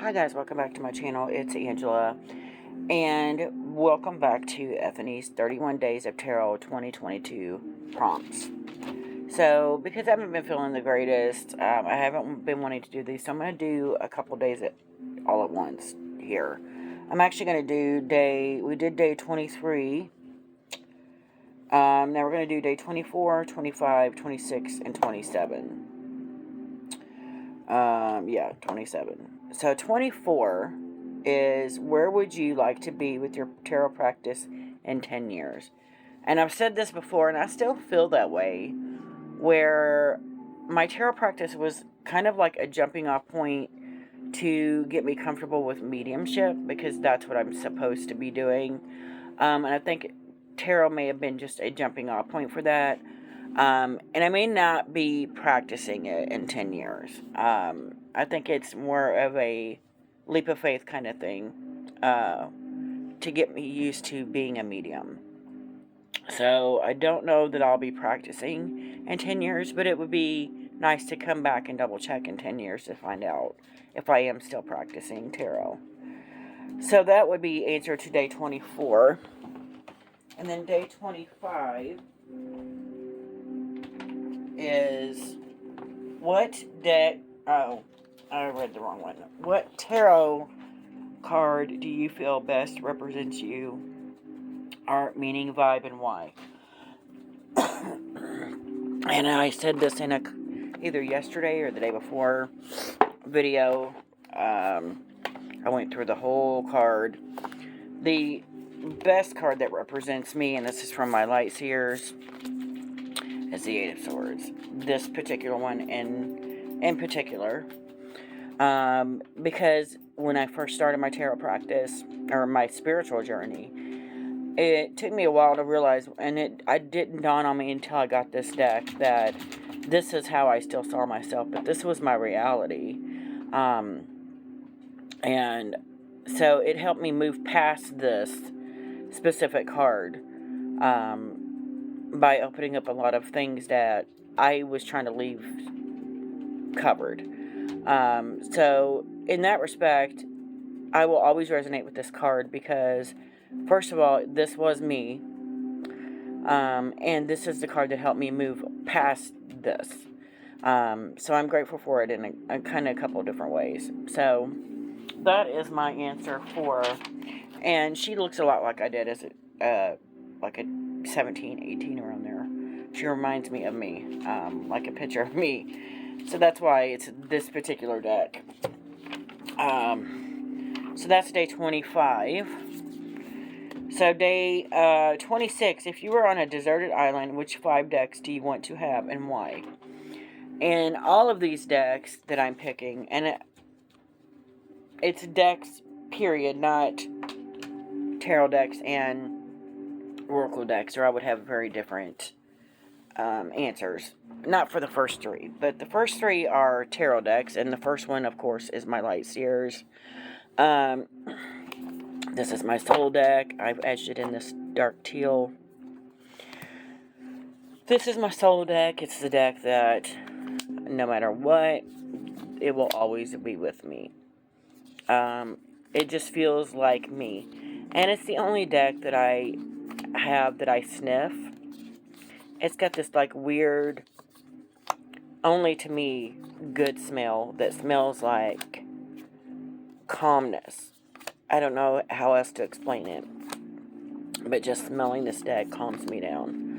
Hi guys, welcome back to my channel. It's Angela, and welcome back to Ethony's 31 Days of Tarot 2022 prompts. So, because I haven't been feeling the greatest, I haven't been wanting to do these, so I'm going to do a couple days all at once here. I'm actually going to do we did day 23. Now we're going to do day 24, 25, 26, and 27. 27. So 24 is, where would you like to be with your tarot practice in 10 years? And I've said this before, and I still feel that way, where my tarot practice was kind of like a jumping off point to get me comfortable with mediumship, because that's what I'm supposed to be doing. And I think tarot may have been just a jumping off point for that. And I may not be practicing it in 10 years. I think it's more of a leap of faith kind of thing to get me used to being a medium. So I don't know that I'll be practicing in 10 years, but it would be nice to come back and double check in 10 years to find out if I am still practicing tarot. So that would be answer to day 24. And then day 25 is, what deck... Oh, I read the wrong one. What tarot card do you feel best represents you? Art, meaning, vibe, and why? And I said this in either yesterday or the day before video. I went through the whole card. The best card that represents me, and this is from my Light Seers, is the Eight of Swords. This particular one in particular. Because when I first started my tarot practice, or my spiritual journey, it took me a while to realize, and it didn't dawn on me until I got this deck, that this is how I still saw myself, but this was my reality. And so it helped me move past this specific card by opening up a lot of things that I was trying to leave covered. So in that respect, I will always resonate with this card because, first of all, this was me. And this is the card that helped me move past this. So I'm grateful for it in a kind of a couple of different ways. So that is my answer for, and she looks a lot like I did as like a 17, 18, around there. She reminds me of me, like a picture of me. So that's why it's this particular deck. So that's day 25. So day 26, if you were on a deserted island, which 5 decks do you want to have and why? And all of these decks that I'm picking, and it's decks, period, not tarot decks and oracle decks, or I would have very different answers. Not for the first 3, but the first 3 are tarot decks, and the first one, of course, is my Light Seers. This is my soul deck. I've etched it in this dark teal. This is my soul deck. It's the deck that, no matter what, it will always be with me. It just feels like me. And it's the only deck that I have that I sniff. It's got this like weird, only to me, good smell that smells like calmness. I don't know how else to explain it, but just smelling this deck calms me down.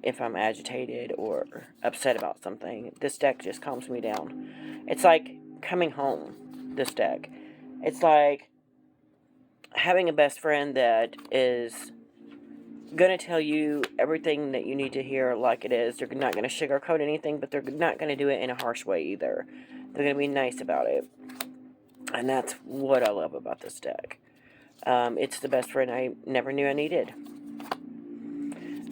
If I'm agitated or upset about something, this deck just calms me down. It's like coming home, this deck. It's like having a best friend that is going to tell you everything that you need to hear like it is. They're not going to sugarcoat anything, but they're not going to do it in a harsh way either. They're going to be nice about it. And that's what I love about this deck. It's the best friend I never knew I needed.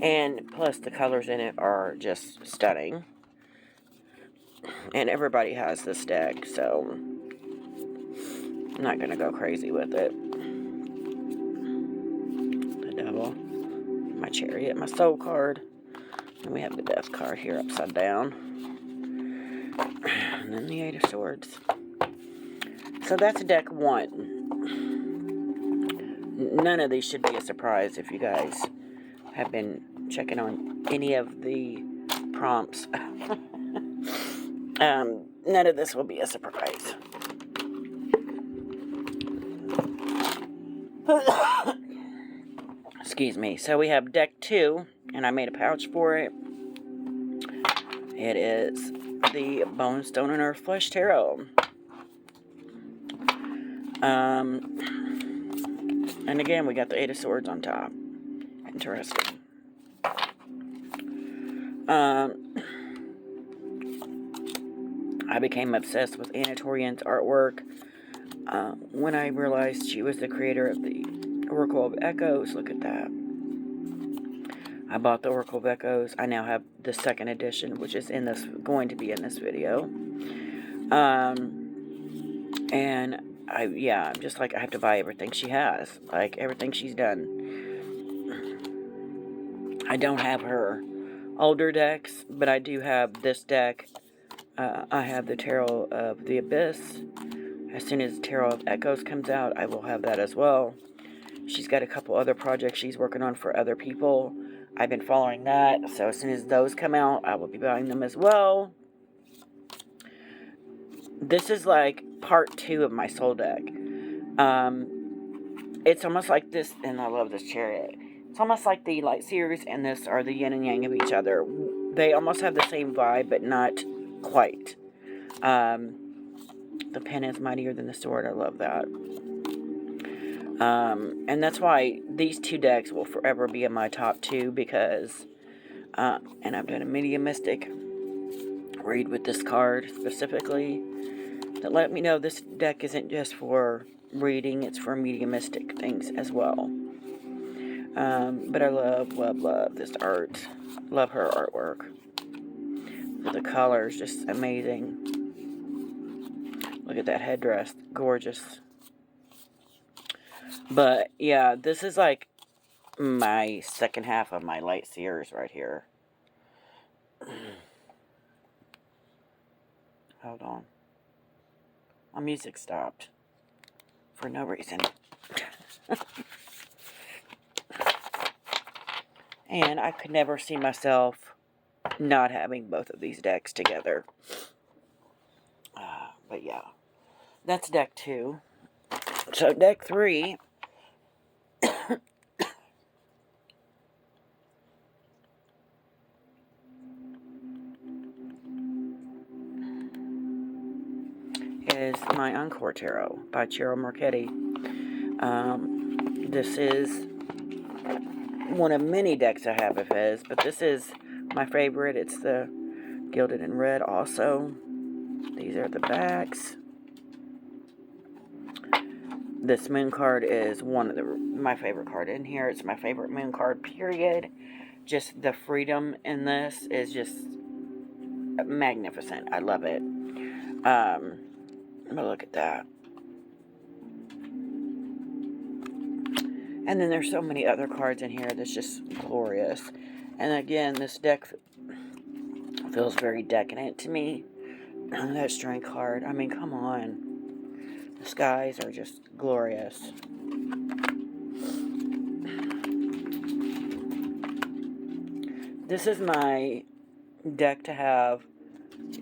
And plus the colors in it are just stunning. And everybody has this deck, so I'm not going to go crazy with it. The Devil, my Chariot, my Soul card. And we have the Death card here upside down. And then the Eight of Swords. So that's deck 1. None of these should be a surprise if you guys have been checking on any of the prompts. None of this will be a surprise. Excuse me. So we have deck 2, and I made a pouch for it. It is the Bone, Stone, and Earth Flesh Tarot. And again, we got the 8 of Swords on top. Interesting. I became obsessed with Anna Torian's artwork when I realized she was the creator of the Oracle of Echoes. Look at that. I bought the Oracle of Echoes. I now have the 2nd edition, which is going to be in this video. And I'm just like, I have to buy everything she has. Like, everything she's done. I don't have her older decks, but I do have this deck. I have the Tarot of the Abyss. As soon as Tarot of Echoes comes out, I will have that as well. She's got a couple other projects she's working on for other people. I've been following that, so as soon as those come out, I will be buying them as well. This is like part 2 of my soul deck. It's almost like this, and I love this chariot. It's almost like the Light Series and this are the yin and yang of each other. They almost have the same vibe, but not quite. The pen is mightier than the sword. I love that. And that's why these 2 decks will forever be in my top 2 because, and I've done a mediumistic read with this card specifically that let me know this deck isn't just for reading, it's for mediumistic things as well. But I love this art. Love her artwork. The colors, just amazing. Look at that headdress. Gorgeous. But, yeah, this is like my second half of my Light Series right here. Hold on. My music stopped. For no reason. And I could never see myself not having both of these decks together. But yeah. That's deck 2. So deck 3... is my Encore Tarot by Cheryl Marchetti. This is one of many decks I have of his, but this is my favorite. It's the Gilded in Red also. These are the backs. This moon card is one of my favorite card in here. It's my favorite moon card, period. Just the freedom in this is just magnificent. I love it. But look at that. And then there's so many other cards in here that's just glorious. And again, this deck feels very decadent to me. That Strength card. I mean, come on. The skies are just glorious. This is my deck to have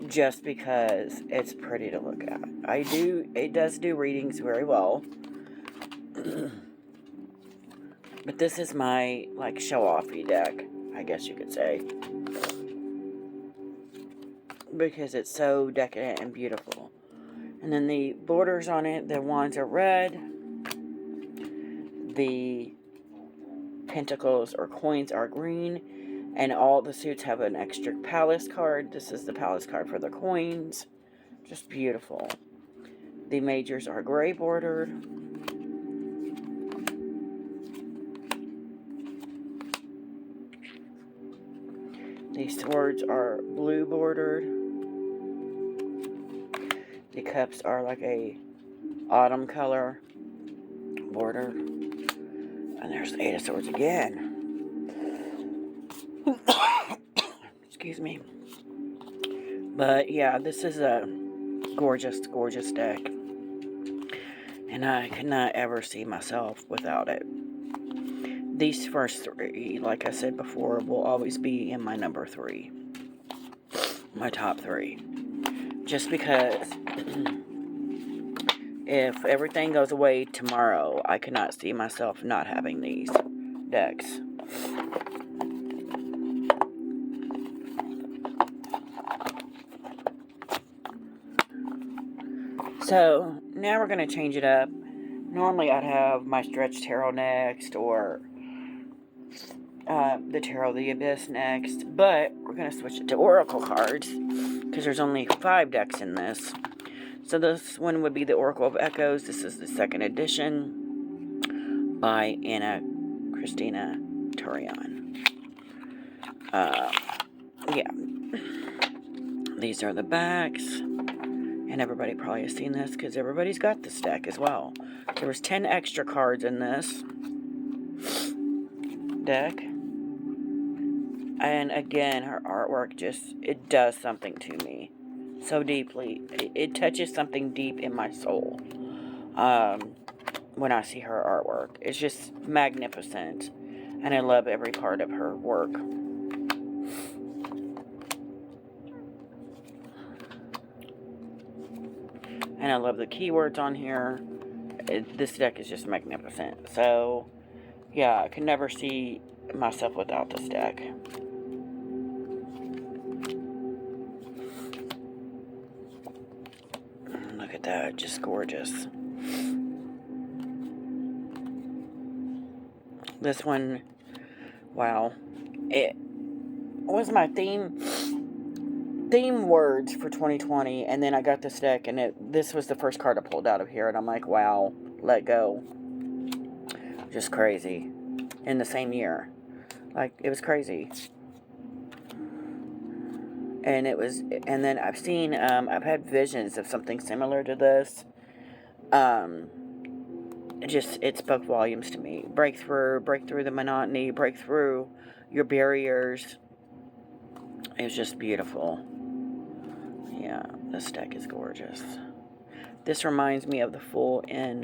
just because it's pretty to look at. It does do readings very well. But this is my, like, show-offy deck, I guess you could say. Because it's so decadent and beautiful. And then the borders on it, the wands are red. The pentacles or coins are green. And all the suits have an extra palace card. This is the palace card for the coins. Just beautiful. The majors are gray bordered. The swords are blue bordered. The cups are like a autumn color border. And there's the 8 of Swords again. Excuse me. But yeah, this is a gorgeous, gorgeous deck. And I could not ever see myself without it. These first three, like I said before, will always be in my number 3. My top 3. Just because if everything goes away tomorrow, I could not see myself not having these decks. So, now we're going to change it up. Normally I'd have my Stretch Tarot next, or the Tarot of the Abyss next, but we're going to switch it to Oracle cards, because there's only 5 decks in this. So this one would be the Oracle of Echoes. This is the 2nd edition by Anna Christina Turian. Yeah. These are the backs. And everybody probably has seen this because everybody's got this deck as well. There was 10 extra cards in this deck. And again, her artwork it does something to me. So deeply. It touches something deep in my soul. When I see her artwork. It's just magnificent. And I love every part of her work. And I love the keywords on here. This deck is just magnificent. So, yeah, I can never see myself without this deck. Look at that, just gorgeous. This one, wow. It was my theme words for 2020, and then I got this deck, and this was the first card I pulled out of here, and I'm like, wow, let go. Just crazy. In the same year. Like, it was crazy. And then I've seen, I've had visions of something similar to this. It spoke volumes to me. Break through the monotony, break through your barriers. It was just beautiful. Yeah, this deck is gorgeous. This reminds me of the Fool in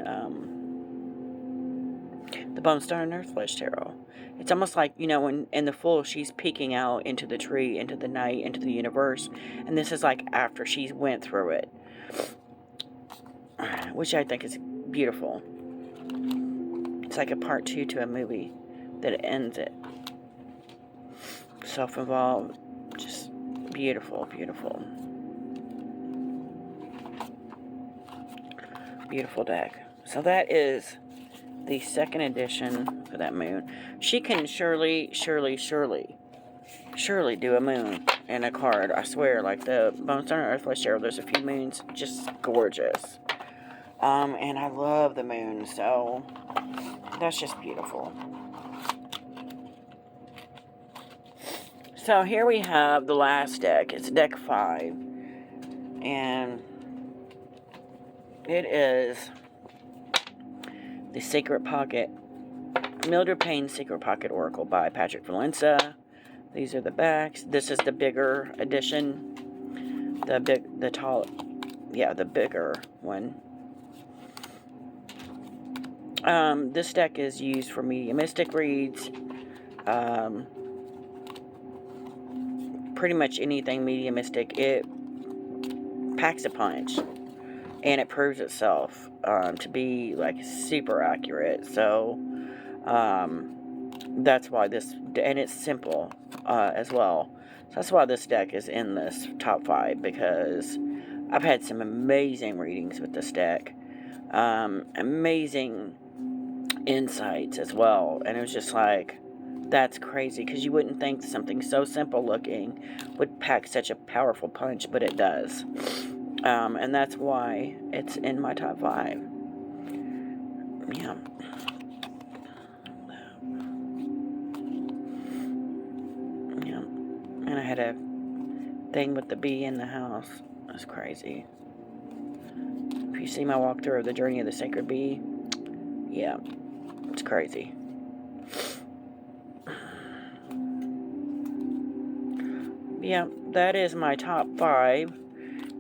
the Bone Stone and Earthflesh Tarot. It's almost like, when in the Fool, she's peeking out into the tree, into the night, into the universe. And this is like after she went through it. Which I think is beautiful. It's like a part 2 to a movie that ends it. Self-involved. Just beautiful, beautiful. Beautiful deck. So that is the 2nd edition for that moon. She can surely do a moon in a card. I swear, like the Bone Stone and Earthflesh Tarot, there's a few moons, just gorgeous. And I love the moon, so that's just beautiful. So here we have the last deck. It's deck 5. And it is the Secret Pocket, Mildred Payne's Secret Pocket Oracle by Patrick Valenza. These are the backs. This is the bigger edition. The bigger one. This deck is used for mediumistic reads. Pretty much anything mediumistic. It packs a punch. And it proves itself to be, like, super accurate. So, that's why and it's simple as well. So that's why this deck is in this top 5, because I've had some amazing readings with this deck. Amazing insights as well. And it was just like, that's crazy, because you wouldn't think something so simple looking would pack such a powerful punch, but it does. And that's why it's in my top 5. Yeah. Yeah. And I had a thing with the bee in the house. It was crazy. If you see my walkthrough of the Journey of the Sacred Bee, yeah, it's crazy. Yeah, that is my top 5.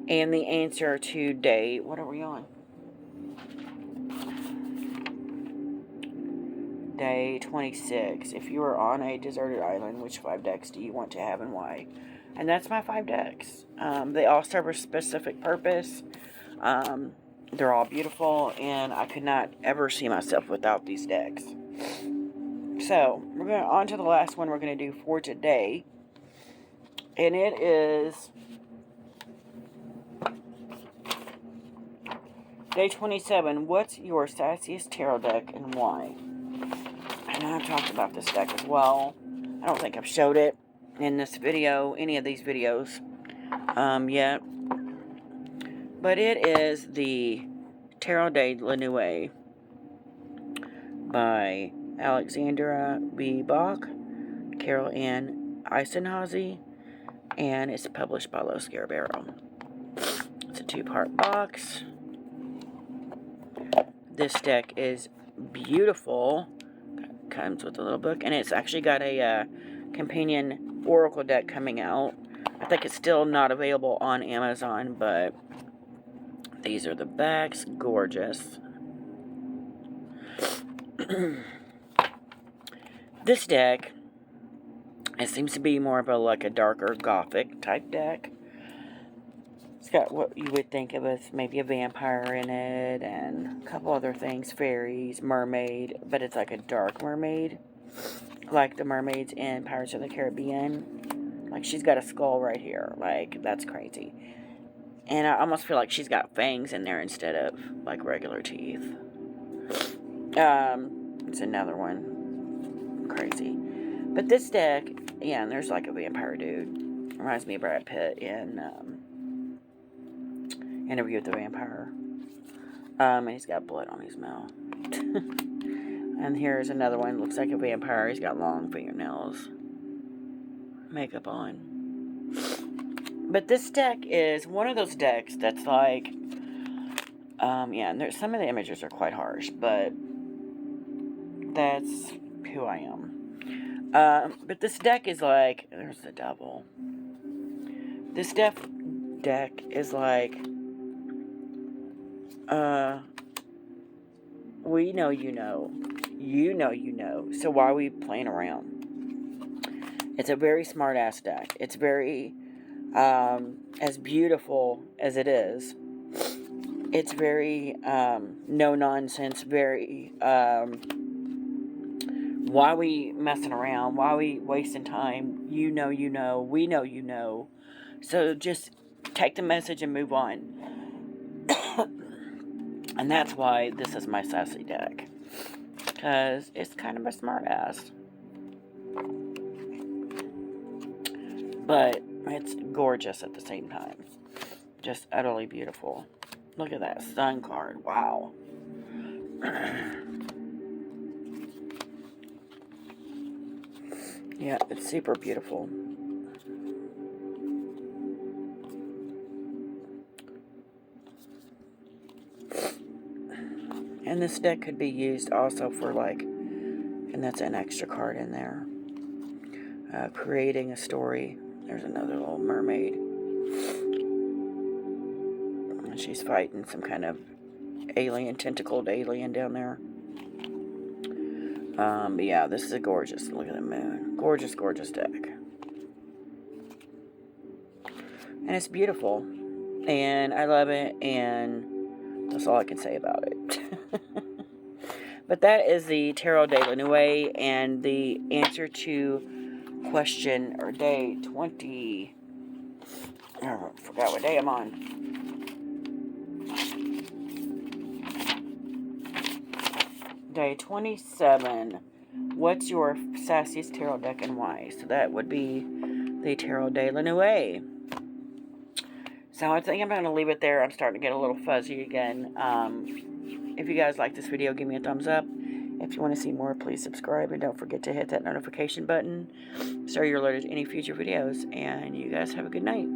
And the answer to day, what are we on? Day 26. If you are on a deserted island, which 5 decks do you want to have and why? And that's my 5 decks. They all serve a specific purpose. They're all beautiful, and I could not ever see myself without these decks. So, we're going on to the last one we're going to do for today. And it is Day 27. What's your Sassiest tarot deck and why? I know I've talked about this deck as well. I don't think I've showed it in this video, any of these videos, yet. But it is the Tarot de la Nuit by Alexandra B. Bach, Carol Ann Eisenhazy, and it's published by Los Scarabero. It's a 2-part box. This deck is beautiful. Comes with a little book, and it's actually got a companion oracle deck coming out. I think it's still not available on Amazon, but these are the backs. Gorgeous. This deck, it seems to be more of a darker gothic type deck. It's got what you would think of as maybe a vampire in it, and a couple other things, fairies, mermaid, but it's like a dark mermaid, like the mermaids in Pirates of the Caribbean. Like, she's got a skull right here. Like, that's crazy. And I almost feel like she's got fangs in there instead of, like, regular teeth. It's another one. Crazy. But this deck, yeah, and there's like a vampire dude. Reminds me of Brad Pitt in Interview with the Vampire. And he's got blood on his mouth. And here's another one. Looks like a vampire. He's got long fingernails. Makeup on. But this deck is one of those decks that's like, yeah, and some of the images are quite harsh, but that's who I am. But this deck is like, there's the devil. This deck is like, we know you know. You know you know. So why are we playing around? It's a very smart-ass deck. It's very, as beautiful as it is, it's very, no-nonsense, very, why are we messing around? Why are we wasting time? You know you know. We know you know. So just take the message and move on. And that's why this is my sassy deck. Because it's kind of a smart ass. But it's gorgeous at the same time. Just utterly beautiful. Look at that sun card. Wow. Yeah, it's super beautiful. And this deck could be used also for like, and that's an extra card in there, creating a story. There's another little mermaid. And she's fighting some kind of alien, tentacled alien down there. But yeah, this is a gorgeous, look at the moon. Gorgeous, gorgeous deck. And it's beautiful. And I love it, and that's all I can say about it. But that is the Tarot de la Nuit, and the answer to question, or day 20, I forgot what day I'm on. Day 27. What's your sassiest tarot deck and why? So that would be the Tarot de la Nuit. So I think I'm going to leave it there. I'm starting to get a little fuzzy again. If you guys like this video, give me a thumbs up. If you want to see more, please subscribe. And don't forget to hit that notification button so you're alerted to any future videos. And you guys have a good night.